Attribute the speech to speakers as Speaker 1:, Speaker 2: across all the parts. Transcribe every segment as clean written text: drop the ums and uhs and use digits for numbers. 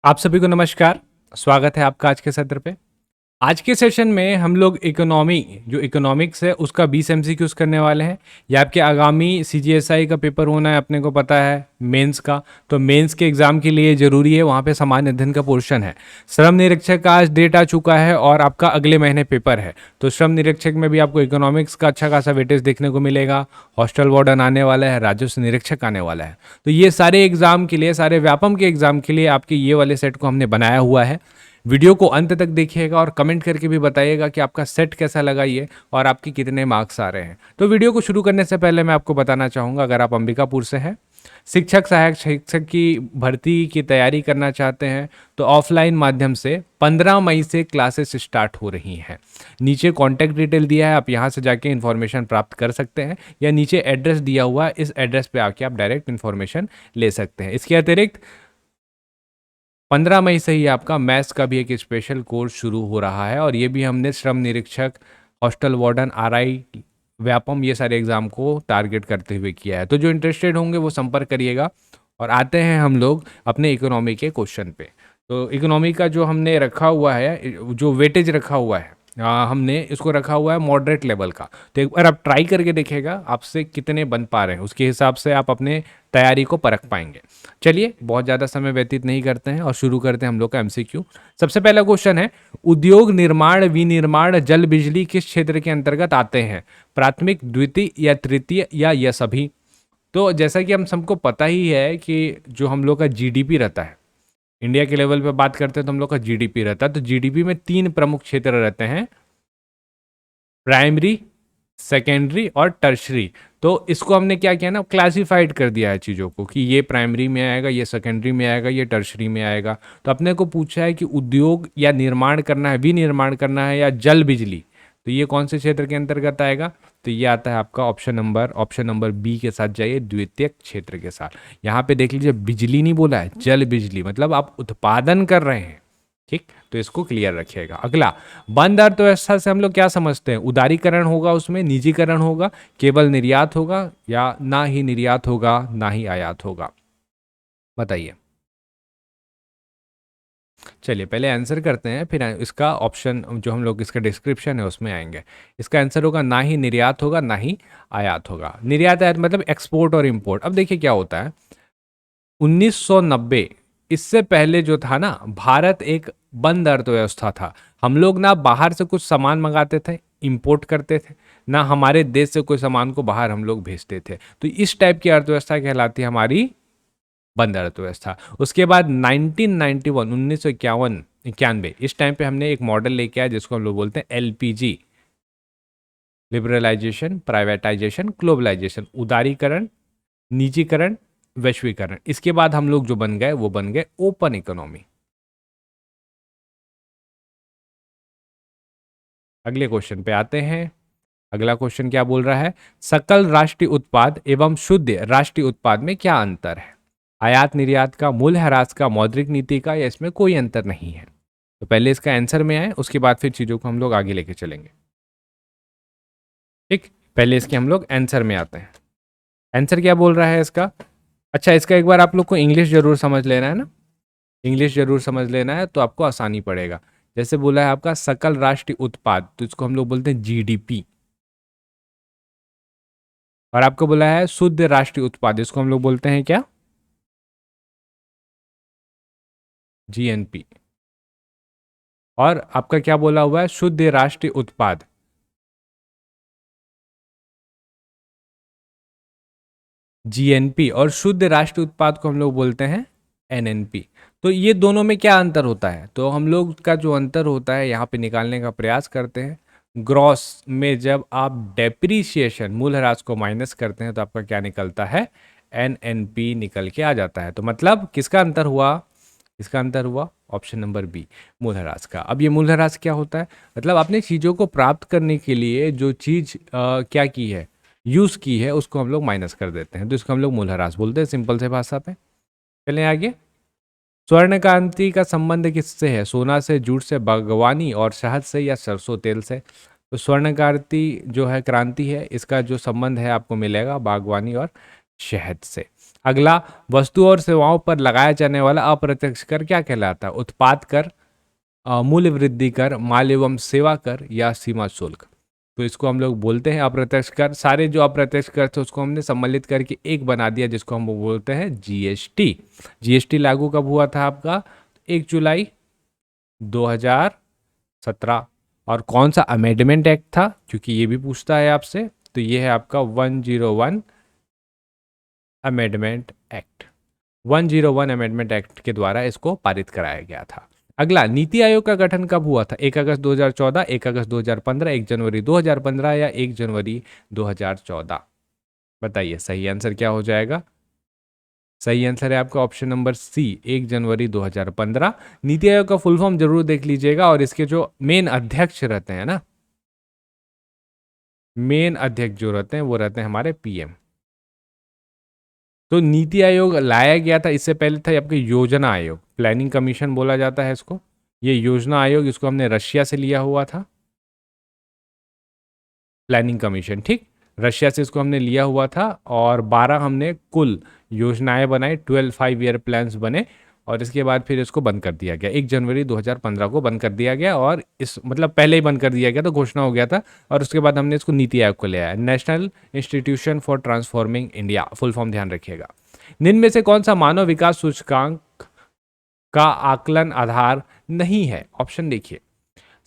Speaker 1: आप सभी को नमस्कार। स्वागत है आपका आज के सत्र पे। आज के सेशन में हम लोग इकोनॉमिक्स है उसका 20 एमसीक्यूज करने वाले हैं। ये आपके आगामी सीजीएसआई का पेपर होना है, अपने को पता है मेंस का। तो मेंस के एग्जाम के लिए ज़रूरी है, वहाँ पे सामान्य अध्ययन का पोर्शन है। श्रम निरीक्षक का आज डेट आ चुका है और आपका अगले महीने पेपर है। तो श्रम निरीक्षक में भी आपको इकोनॉमिक्स का अच्छा खासा वेटेज देखने को मिलेगा। हॉस्टल वार्डन आने वाला है, राजस्व निरीक्षक आने वाला है। तो ये सारे एग्जाम के लिए, सारे व्यापम के एग्जाम के लिए आपके ये वाले सेट को हमने बनाया हुआ है। वीडियो को अंत तक देखिएगा और कमेंट करके भी बताइएगा कि आपका सेट कैसा लगा ये और आपके कितने मार्क्स आ रहे हैं। तो वीडियो को शुरू करने से पहले मैं आपको बताना चाहूँगा, अगर आप अंबिकापुर से हैं, शिक्षक सहायक शिक्षक की भर्ती की तैयारी करना चाहते हैं, तो ऑफलाइन माध्यम से 15 मई से क्लासेस स्टार्ट हो रही हैं। नीचे कॉन्टैक्ट डिटेल दिया है, आप यहाँ से जाके इन्फॉर्मेशन प्राप्त कर सकते हैं, या नीचे एड्रेस दिया हुआ है, इस एड्रेस पे आके आप डायरेक्ट इन्फॉर्मेशन ले सकते हैं। इसके अतिरिक्त 15 मई से ही आपका मैथ्स का भी एक स्पेशल कोर्स शुरू हो रहा है, और ये भी हमने श्रम निरीक्षक, हॉस्टल वार्डन, आरआई, व्यापम, ये सारे एग्जाम को टारगेट करते हुए किया है। तो जो इंटरेस्टेड होंगे वो संपर्क करिएगा। और आते हैं हम लोग अपने इकोनॉमी के क्वेश्चन पे। तो इकोनॉमी का जो हमने रखा हुआ है, जो वेटेज रखा हुआ है, हमने इसको रखा हुआ है मॉडरेट लेवल का। तो एक बार आप ट्राई करके देखिएगा आपसे कितने बन पा रहे हैं, उसके हिसाब से आप अपने तैयारी को परख पाएंगे। चलिए बहुत ज़्यादा समय व्यतीत नहीं करते हैं और शुरू करते हैं हम लोग का एमसीक्यू। सबसे पहला क्वेश्चन है, उद्योग, निर्माण, विनिर्माण, जल, बिजली किस क्षेत्र के अंतर्गत आते हैं? प्राथमिक, द्वितीय या तृतीय या यह सभी? तो जैसा कि हम सबको पता ही है कि जो हम लोग का जीडीपी रहता है, इंडिया के लेवल पे बात करते हैं तो हम लोग का जीडीपी रहता है। तो जीडीपी में 3 प्रमुख क्षेत्र रहते हैं, प्राइमरी, सेकेंडरी और टर्शरी। तो इसको हमने क्या किया ना, क्लासिफाइड कर दिया है चीज़ों को कि ये प्राइमरी में आएगा, ये सेकेंडरी में आएगा, ये टर्शरी में आएगा। तो अपने को पूछा है कि उद्योग या निर्माण करना है, विनिर्माण करना है, या जल बिजली, तो ये कौन से क्षेत्र के अंतर्गत आएगा? तो ये आता है आपका ऑप्शन नंबर बी के साथ जाइए, द्वितीयक क्षेत्र के साथ। यहाँ पे देख लीजिए, बिजली नहीं बोला है, जल बिजली, मतलब आप उत्पादन कर रहे हैं। ठीक, तो इसको क्लियर रखिएगा। अगला, बंद अर्थव्यवस्था से हम लोग क्या समझते हैं? उदारीकरण होगा, उसमें निजीकरण होगा, केवल निर्यात होगा, या ना ही निर्यात होगा ना ही आयात होगा? बताइए। चलिए पहले आंसर करते हैं, फिर इसका ऑप्शन जो हम लोग इसका डिस्क्रिप्शन है उसमें आएंगे। इसका आंसर होगा ना ही निर्यात होगा ना ही आयात होगा। निर्यात आयात मतलब एक्सपोर्ट और इंपोर्ट। अब देखिए क्या होता है, 1990, इससे पहले जो था ना, भारत एक बंद अर्थव्यवस्था था। हम लोग ना बाहर से कुछ सामान मंगाते थे, इंपोर्ट करते थे, ना हमारे देश से कोई सामान को बाहर हम लोग भेजते थे। तो इस टाइप की अर्थव्यवस्था कहलाती है हमारी बंद अर्थव्यवस्था। उसके बाद 1991, 1991 इस टाइम पे हमने एक मॉडल लेके आया जिसको हम लोग बोलते हैं एलपीजी, लिबरलाइजेशन, प्राइवेटाइजेशन, ग्लोबलाइजेशन, उदारीकरण, निजीकरण, वैश्वीकरण। इसके बाद हम लोग जो बन गए वो बन गए ओपन इकोनॉमी। अगले क्वेश्चन पे आते हैं। अगला क्वेश्चन क्या बोल रहा है, सकल राष्ट्रीय उत्पाद एवं शुद्ध राष्ट्रीय उत्पाद में क्या अंतर है? आयात निर्यात का, मूल्यह्रास का, मौद्रिक नीति का, या इसमें कोई अंतर नहीं है? तो पहले इसका आंसर में आए, उसके बाद फिर चीजों को हम लोग आगे लेके चलेंगे। ठीक, पहले इसके हम लोग आंसर में आते हैं। आंसर क्या बोल रहा है इसका? अच्छा, इसका एक बार आप लोग को इंग्लिश जरूर समझ लेना है ना, इंग्लिश जरूर समझ लेना है तो आपको आसानी पड़ेगा। जैसे बोला है आपका सकल राष्ट्रीय उत्पाद, तो इसको हम लोग बोलते हैं जीडीपी। और आपको बोला है शुद्ध राष्ट्रीय उत्पाद, इसको हम लोग बोलते हैं क्या? जीएनपी। और आपका क्या बोला हुआ है, शुद्ध राष्ट्रीय उत्पाद, जीएनपी। और शुद्ध राष्ट्रीय उत्पाद को हम लोग बोलते हैं एनएनपी। तो ये दोनों में क्या अंतर होता है? तो हम लोग का जो अंतर होता है यहाँ पे निकालने का प्रयास करते हैं। ग्रॉस में जब आप डेप्रीशिएशन, मूल्यह्रास को माइनस करते हैं तो आपका क्या निकलता है? एनएनपी निकल के आ जाता है। तो मतलब किसका अंतर हुआ? इसका अंतर हुआ ऑप्शन नंबर बी, मूल्यह्रास का। अब ये मूल्यह्रास क्या होता है? मतलब आपने चीज़ों को प्राप्त करने के लिए जो चीज़ क्या की है, यूज़ की है, उसको हम लोग माइनस कर देते हैं, तो इसको हम लोग मूल्यह्रास बोलते हैं, सिंपल से भाषा पे। चलें आगे। स्वर्ण क्रांति का संबंध किससे है? सोना से, जूट से, बागवानी और शहद से, या सरसों तेल से? तो स्वर्ण क्रांति जो है, क्रांति है, इसका जो संबंध है आपको मिलेगा बागवानी और शहद से। अगला, वस्तु और सेवाओं पर लगाया जाने वाला अप्रत्यक्ष कर क्या कहलाता है? उत्पाद कर, मूल्य वृद्धि कर, माल एवं सेवा कर या सीमा शुल्क। तो इसको हम लोग बोलते हैं अप्रत्यक्ष कर। सारे जो अप्रत्यक्ष कर थे उसको हमने सम्मिलित करके एक बना दिया जिसको हम बोलते हैं जीएसटी। जीएसटी लागू कब हुआ था आपका? 1 जुलाई 2017। और कौन सा अमेंडमेंट एक्ट था, क्योंकि ये भी पूछता है आपसे, तो ये है आपका 101 अमेंडमेंट एक्ट। 101 अमेंडमेंट एक्ट के द्वारा इसको पारित कराया गया था। अगला, नीति आयोग का गठन कब हुआ था? 1 अगस्त 2014, 1 अगस्त 2015, 1 जनवरी 2015 या 1 जनवरी 2014? बताइए सही आंसर क्या हो जाएगा? सही आंसर है आपका ऑप्शन नंबर सी, 1 जनवरी 2015। नीति आयोग का फुल फॉर्म जरूर देख लीजिएगा, और इसके जो मेन अध्यक्ष रहते हैं ना, मेन अध्यक्ष जो रहते हैं वो रहते हैं हमारे पीएम। तो नीति आयोग लाया गया था, इससे पहले था आपके योजना आयोग, प्लानिंग कमीशन बोला जाता है इसको। ये योजना आयोग, इसको हमने रशिया से लिया हुआ था, प्लानिंग कमीशन, ठीक। रशिया से इसको हमने लिया हुआ था, और 12 हमने कुल योजनाएं बनाई, 12 5 ईयर प्लान्स बने, और इसके बाद फिर इसको बंद कर दिया गया। 1 जनवरी 2015 को बंद कर दिया गया, और इस मतलब पहले ही बंद कर दिया गया, तो घोषणा हो गया था, और उसके बाद हमने इसको नीति आयोग को ले आया, national institution for transforming India, full form ध्यान रखिएगा। निम्न में से कौन सा मानव विकास सूचकांक का आकलन आधार नहीं है? ऑप्शन देखिए,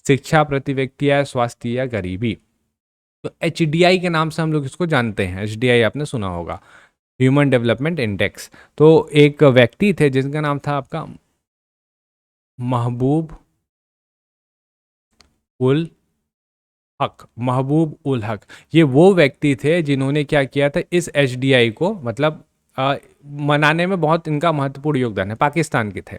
Speaker 1: शिक्षा, प्रति व्यक्ति या स्वास्थ्य या गरीबी। तो HDI के नाम से हम लोग इसको जानते हैं, HDI आपने सुना होगा, ह्यूमन डेवलपमेंट इंडेक्स। तो एक व्यक्ति थे जिनका नाम था आपका महबूब उल हक, महबूब उल हक। ये वो व्यक्ति थे जिन्होंने क्या किया था, इस HDI को मतलब मनाने में बहुत इनका महत्वपूर्ण योगदान है, पाकिस्तान के थे।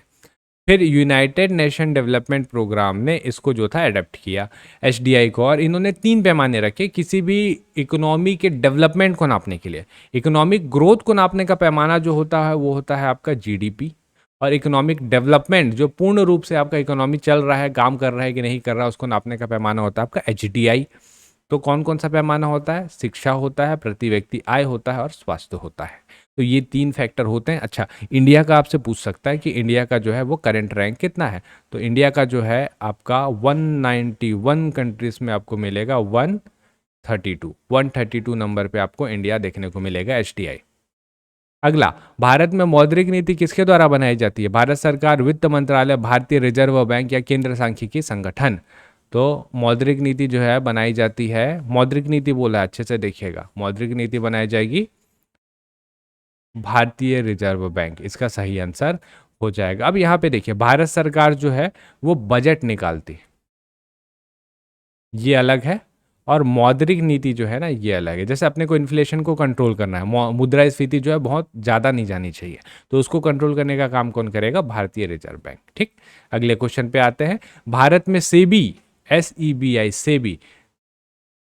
Speaker 1: फिर यूनाइटेड नेशन डेवलपमेंट प्रोग्राम ने इसको जो था अडेप्ट किया HDI को, और इन्होंने 3 पैमाने रखे किसी भी इकोनॉमी के डेवलपमेंट को नापने के लिए। इकोनॉमिक ग्रोथ को नापने का पैमाना जो होता है वो होता है आपका GDP, और इकोनॉमिक डेवलपमेंट जो पूर्ण रूप से आपका इकोनॉमी चल रहा है, काम कर रहा है कि नहीं कर रहा, उसको नापने का पैमाना होता है आपका HDI। तो कौन कौन सा पैमाना होता है? शिक्षा होता है, प्रति व्यक्ति आय होता है, और स्वास्थ्य होता है। तो ये 3 फैक्टर होते हैं। अच्छा, इंडिया का आपसे पूछ सकता है कि इंडिया का जो है वो करंट रैंक कितना है? तो इंडिया का जो है आपका 191 कंट्रीज में आपको मिलेगा 132 नंबर पे आपको इंडिया देखने को मिलेगा HDI। अगला, भारत में मौद्रिक नीति किसके द्वारा बनाई जाती है? भारत सरकार, वित्त मंत्रालय, भारतीय रिजर्व बैंक या केंद्र सांख्यिकी संगठन? तो मौद्रिक नीति जो है बनाई जाती है, मौद्रिक नीति बोला है, अच्छे से देखिएगा, मौद्रिक नीति बनाई जाएगी भारतीय रिजर्व बैंक, इसका सही आंसर हो जाएगा। अब यहाँ पे देखिए, भारत सरकार जो है वो बजट निकालती है, ये अलग है, और मौद्रिक नीति जो है ना ये अलग है। जैसे अपने को इन्फ्लेशन को कंट्रोल करना है, मुद्रास्फीति जो है बहुत ज़्यादा नहीं जानी चाहिए, तो उसको कंट्रोल करने का काम कौन करेगा? भारतीय रिजर्व बैंक, ठीक। अगले क्वेश्चन पे आते हैं। भारत में सेबी, SEBI, सेबी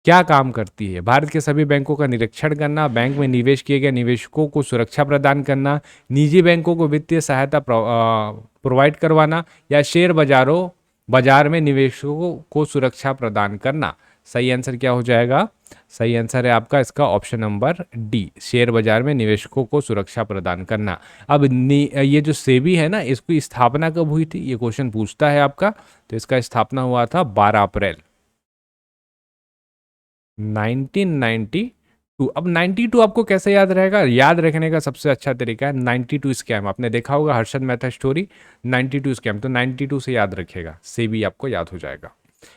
Speaker 1: क्या काम करती है? भारत के सभी बैंकों का निरीक्षण करना, बैंक में निवेश किए गए निवेशकों को सुरक्षा प्रदान करना, निजी बैंकों को वित्तीय सहायता प्रोवाइड करवाना, या शेयर बाजार में निवेशकों को सुरक्षा प्रदान करना। सही आंसर क्या हो जाएगा? सही आंसर है आपका इसका ऑप्शन नंबर डी, शेयर बाजार में निवेशकों को सुरक्षा प्रदान करना। अब ये जो सेबी है ना, इसकी स्थापना कब हुई थी? ये क्वेश्चन पूछता है आपका। तो इसका स्थापना हुआ था 12 अप्रैल 1992। अब 92 आपको कैसे याद रहेगा? याद रखने का सबसे अच्छा तरीका है 92 स्कैम। आपने देखा होगा हर्षद मेहता स्टोरी, 92 स्कैम, तो 92 से याद रखेगा, सेबी आपको याद हो जाएगा।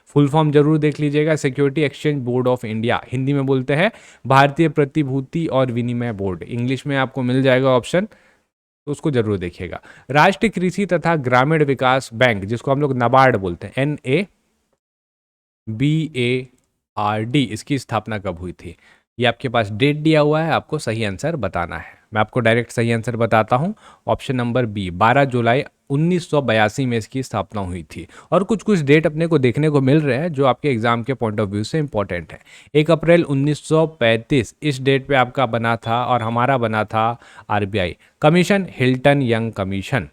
Speaker 1: फुल फॉर्म जरूर देख लीजिएगा, security exchange board of India, Hindi में बोलते हैं भारतीय प्रतिभूति और विनिमय बोर्ड, इंग्लिश में आपको मिल जाएगा ऑप्शन, तो उसको जरूर देखिएगा। राष्ट्रीय कृषि तथा ग्रामीण विकास बैंक, जिसको हम लोग नाबार्ड बोलते हैं, NABARD, इसकी स्थापना कब हुई थी? ये आपके पास डेट दिया हुआ है, आपको सही आंसर बताना है। मैं आपको डायरेक्ट सही आंसर बताता हूँ, ऑप्शन नंबर बी, 12 जुलाई 1982 में इसकी स्थापना हुई थी। और कुछ कुछ डेट अपने को देखने को मिल रहे हैं जो आपके एग्जाम के पॉइंट ऑफ व्यू से इंपॉर्टेंट है। 1 अप्रैल 1935 इस डेट पे आपका बना था, और हमारा बना था RBI commission, Hilton young commission.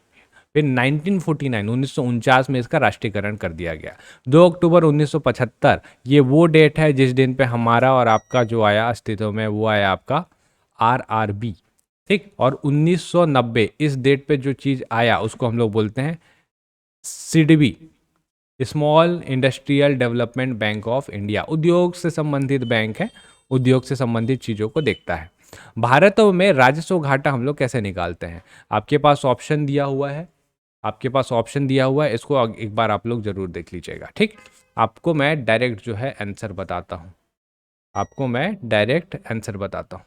Speaker 1: फिर 1949 में इसका राष्ट्रीयकरण कर दिया गया। 2 अक्टूबर 1975 ये वो डेट है जिस दिन पे हमारा और आपका जो आया अस्तित्व में, वो आया आपका RRB, ठीक। और 1990 इस डेट पे जो चीज़ आया उसको हम लोग बोलते हैं SIDBI, small industrial development bank of India. उद्योग से संबंधित बैंक है, उद्योग से संबंधित चीज़ों को देखता है। भारत में राजस्व घाटा हम लोग कैसे निकालते हैं? आपके पास ऑप्शन दिया हुआ है, आपके पास ऑप्शन दिया हुआ है, इसको एक बार आप लोग जरूर देख लीजिएगा। ठीक, आपको मैं डायरेक्ट जो है आंसर बताता हूँ, आपको मैं डायरेक्ट आंसर बताता हूँ।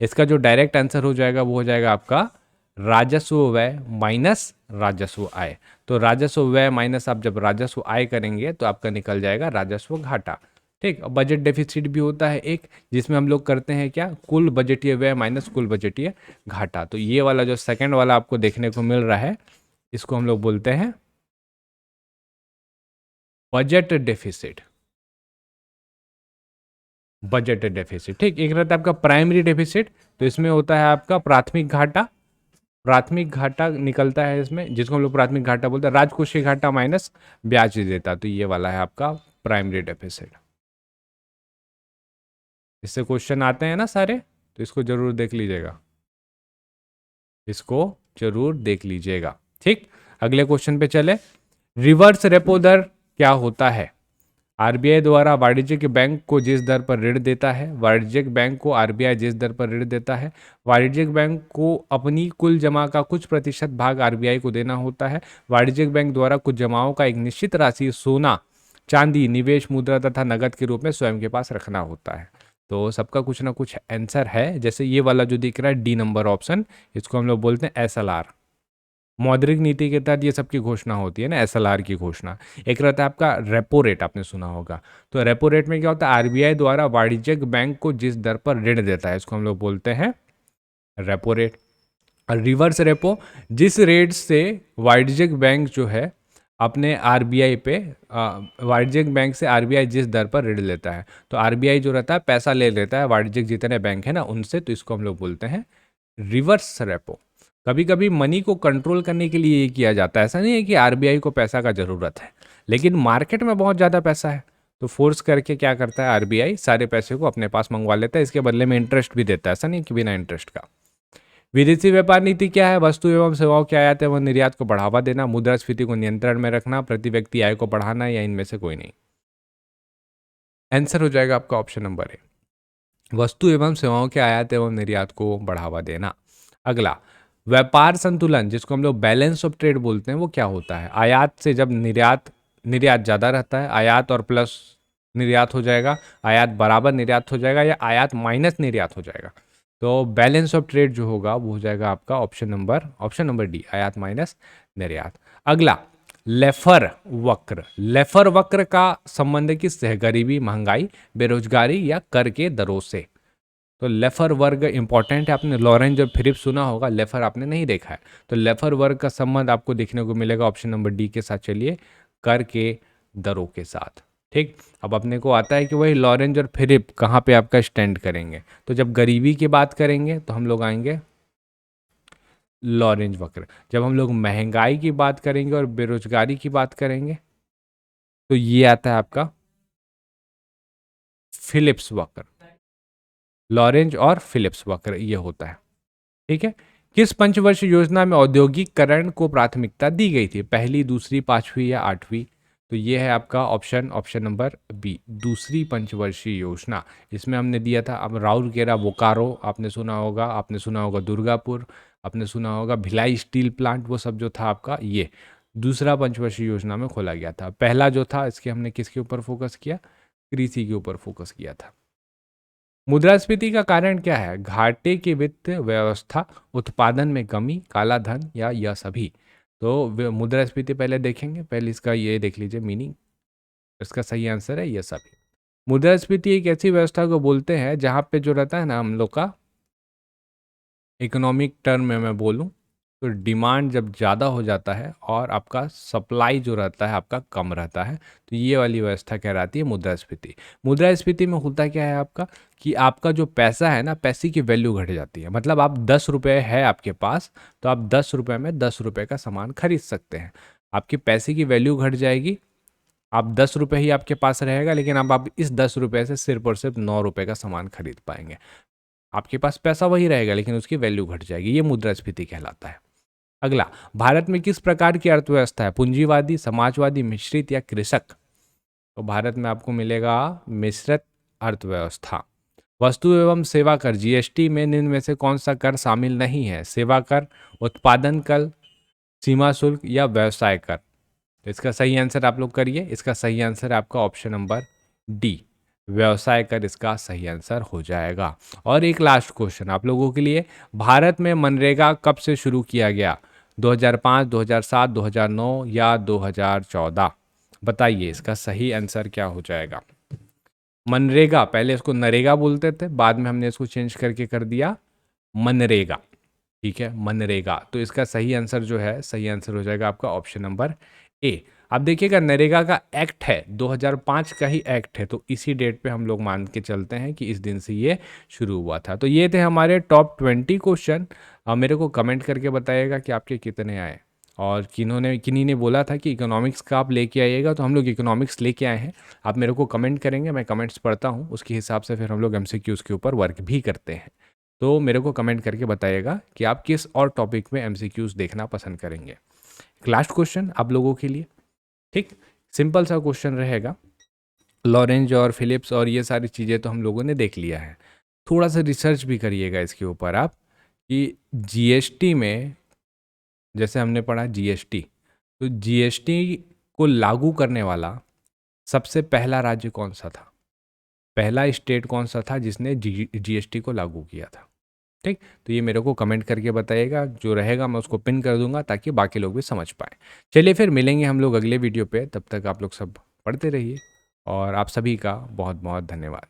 Speaker 1: इसका जो डायरेक्ट आंसर हो जाएगा वो हो जाएगा आपका राजस्व व्यय माइनस राजस्व आय। तो राजस्व व्यय माइनस आप जब राजस्व आय करेंगे तो आपका निकल जाएगा राजस्व घाटा। ठीक, बजट डेफिसिट भी होता है एक, जिसमें हम लोग करते हैं क्या, कुल बजटीय व्यय माइनस कुल बजटीय घाटा। तो ये वाला जो सेकंड वाला आपको देखने को मिल रहा है इसको हम लोग बोलते हैं बजट डेफिसिट, बजट डेफिसिट। ठीक, एक रहता है आपका प्राइमरी डेफिसिट, तो इसमें होता है आपका प्राथमिक घाटा, प्राथमिक घाटा निकलता है इसमें, जिसको हम लोग प्राथमिक घाटा बोलते हैं, राजकोषीय घाटा माइनस ब्याज देता। तो ये वाला है आपका प्राइमरी डेफिसिट। इससे क्वेश्चन आते हैं ना सारे, तो इसको जरूर देख लीजिएगा, इसको जरूर देख लीजिएगा। ठीक, अगले क्वेश्चन पे चले। रिवर्स रेपो दर क्या होता है? आरबीआई द्वारा वाणिज्यिक बैंक को जिस दर पर ऋण देता है, वाणिज्यिक बैंक को आरबीआई जिस दर पर ऋण देता है, वाणिज्यिक बैंक को अपनी कुल जमा का कुछ प्रतिशत भाग आरबीआई को देना होता है, वाणिज्यिक बैंक द्वारा कुछ जमाओं का एक निश्चित राशि सोना, चांदी, निवेश मुद्रा तथा नगद के रूप में स्वयं के पास रखना होता है। तो सबका कुछ ना कुछ आंसर है। जैसे ये वाला जो दिख रहा है डी नंबर ऑप्शन, इसको हम लोग बोलते हैं एसएलआर। मौद्रिक नीति के तहत ये सबकी घोषणा होती है ना, एसएलआर की घोषणा। एक रहता है आपका रेपो रेट, आपने सुना होगा। तो रेपो रेट में क्या होता है, आरबीआई द्वारा वाणिज्यिक बैंक को जिस दर पर ऋण देता है इसको हम लोग बोलते हैं रेपो रेट। और रिवर्स रेपो, जिस रेट से वाणिज्यिक बैंक जो है अपने आरबीआई पे, वाणिज्यिक बैंक से आरबीआई जिस दर पर ऋण लेता है, तो आरबीआई जो रहता है पैसा ले लेता है वाणिज्यिक जितने बैंक है ना उनसे, तो इसको हम लोग बोलते हैं रिवर्स रेपो। कभी कभी मनी को कंट्रोल करने के लिए ये किया जाता है, ऐसा नहीं है कि आरबीआई को पैसा का ज़रूरत है, लेकिन मार्केट में बहुत ज़्यादा पैसा है तो फोर्स करके क्या करता है आरबीआई, सारे पैसे को अपने पास मंगवा लेता है, इसके बदले में इंटरेस्ट भी देता है, ऐसा नहीं कि बिना इंटरेस्ट का। विदेशी व्यापार नीति क्या है? वस्तु एवं सेवाओं के आयात एवं निर्यात को बढ़ावा देना, मुद्रास्फीति को नियंत्रण में रखना, प्रति व्यक्ति आय को बढ़ाना, या इनमें से कोई नहीं। आंसर हो जाएगा आपका ऑप्शन नंबर ए, वस्तु एवं सेवाओं के आयात एवं निर्यात को बढ़ावा देना। अगला, व्यापार संतुलन जिसको हम लोग बैलेंस ऑफ ट्रेड बोलते हैं, वो क्या होता है? आयात से जब निर्यात, निर्यात ज़्यादा रहता है, आयात और प्लस निर्यात हो जाएगा, आयात बराबर निर्यात हो जाएगा, या आयात माइनस निर्यात हो जाएगा। तो बैलेंस ऑफ ट्रेड जो होगा वो हो जाएगा आपका ऑप्शन नंबर डी, आयात माइनस निर्यात। अगला, लेफर वक्र। लेफर वक्र का संबंध किससे है? गरीबी, महंगाई, बेरोजगारी या कर के दरों से। तो लेफर वर्ग इंपॉर्टेंट है, आपने लॉरेंज और फिलिप सुना होगा, लेफर आपने नहीं देखा है। तो लेफर वर्ग का संबंध आपको देखने को मिलेगा ऑप्शन नंबर डी के साथ। चलिए, कर के दरों के साथ। ठीक, अब अपने को आता है कि वही लॉरेंज और फिलिप कहाँ पे आपका स्टैंड करेंगे। तो जब गरीबी की बात करेंगे तो हम लोग आएंगे लॉरेंज वक्र, जब हम लोग महंगाई की बात करेंगे और बेरोजगारी की बात करेंगे तो ये आता है आपका फिलिप्स वक्र, लॉरेंज और फिलिप्स वक्र ये होता है। ठीक है, किस पंचवर्षीय योजना में औद्योगिकरण को प्राथमिकता दी गई थी? पहली, दूसरी, पांचवी या आठवीं? तो ये है आपका ऑप्शन नंबर बी, दूसरी पंचवर्षीय योजना। इसमें हमने दिया था, अब राउरकेला बोकारो आपने सुना होगा, आपने सुना होगा दुर्गापुर, आपने सुना होगा भिलाई स्टील प्लांट, वो सब जो था आपका ये दूसरा पंचवर्षीय योजना में खोला गया था। पहला जो था इसके हमने किसके ऊपर फोकस किया? कृषि के ऊपर फोकस किया था। मुद्रास्फीति का कारण क्या है? घाटे की वित्त व्यवस्था, उत्पादन में कमी, काला धन, या यह सभी? तो मुद्रास्फीति पहले देखेंगे, पहले इसका ये देख लीजिए मीनिंग। इसका सही आंसर है यह सभी। मुद्रास्फीति एक ऐसी व्यवस्था को बोलते हैं जहाँ पे जो रहता है ना हम लोग का, इकोनॉमिक टर्म में मैं बोलूँ तो डिमांड जब ज़्यादा हो जाता है और आपका सप्लाई जो रहता है आपका कम रहता है, तो ये वाली व्यवस्था कहलाती है मुद्रास्फीति। मुद्रास्फीति में होता क्या है आपका, कि आपका जो पैसा है ना, पैसे की वैल्यू घट जाती है। मतलब आप 10 रुपये है आपके पास, तो आप 10 रुपये में 10 रुपये का सामान खरीद सकते हैं। आपके पैसे की वैल्यू घट जाएगी, आप 10 रुपये ही आपके पास रहेगा, लेकिन अब आप इस 10 रुपये से सिर्फ और सिर्फ 9 रुपये का सामान खरीद पाएंगे। आपके पास पैसा वही रहेगा लेकिन उसकी वैल्यू घट जाएगी, ये मुद्रास्फीति कहलाता है। अगला, भारत में किस प्रकार की अर्थव्यवस्था है? पूंजीवादी, समाजवादी, मिश्रित या कृषक? तो भारत में आपको मिलेगा मिश्रित अर्थव्यवस्था। वस्तु एवं सेवा कर जीएसटी में निम्न में से कौन सा कर शामिल नहीं है? सेवा कर, उत्पादन कर, सीमा शुल्क या व्यवसाय कर? तो इसका सही आंसर आप लोग करिए। इसका सही आंसर है आपका ऑप्शन नंबर डी, व्यवसाय कर इसका सही आंसर हो जाएगा। और एक लास्ट क्वेश्चन आप लोगों के लिए, भारत में मनरेगा कब से शुरू किया गया? 2005, 2007, 2009 या 2014? बताइए इसका सही आंसर क्या हो जाएगा। मनरेगा, पहले इसको नरेगा बोलते थे, बाद में हमने इसको चेंज करके कर दिया मनरेगा। ठीक है, मनरेगा। तो इसका सही आंसर जो है, सही आंसर हो जाएगा आपका ऑप्शन नंबर ए। अब देखिएगा, नरेगा का एक्ट है 2005 का ही एक्ट है, तो इसी डेट पे हम लोग मान के चलते हैं कि इस दिन से ये शुरू हुआ था। तो ये थे हमारे टॉप 20 क्वेश्चन। मेरे को कमेंट करके बताइएगा कि आपके कितने आए, और किन्हीं ने बोला था कि इकोनॉमिक्स का आप लेके आइएगा, तो हम लोग इकोनॉमिक्स लेके आए हैं। आप मेरे को कमेंट करेंगे, मैं कमेंट्स पढ़ता हूँ, उसके हिसाब से फिर हम लोग एमसीक्यूज़ के ऊपर वर्क भी करते हैं। तो मेरे को कमेंट करके बताइएगा कि आप किस और टॉपिक में एमसीक्यूज़ देखना पसंद करेंगे। एक लास्ट क्वेश्चन आप लोगों के लिए, ठीक, सिंपल सा क्वेश्चन रहेगा। लॉरेंज और फिलिप्स और ये सारी चीज़ें तो हम लोगों ने देख लिया है, थोड़ा सा रिसर्च भी करिएगा इसके ऊपर आप, कि जीएसटी में, जैसे हमने पढ़ा जीएसटी, तो जीएसटी को लागू करने वाला सबसे पहला राज्य कौन सा था? पहला स्टेट कौन सा था जिसने जीएसटी को लागू किया था? ठीक, तो ये मेरे को कमेंट करके बताइएगा, जो रहेगा मैं उसको पिन कर दूंगा ताकि बाकी लोग भी समझ पाए। चलिए फिर मिलेंगे हम लोग अगले वीडियो पे, तब तक आप लोग सब पढ़ते रहिए, और आप सभी का बहुत बहुत धन्यवाद।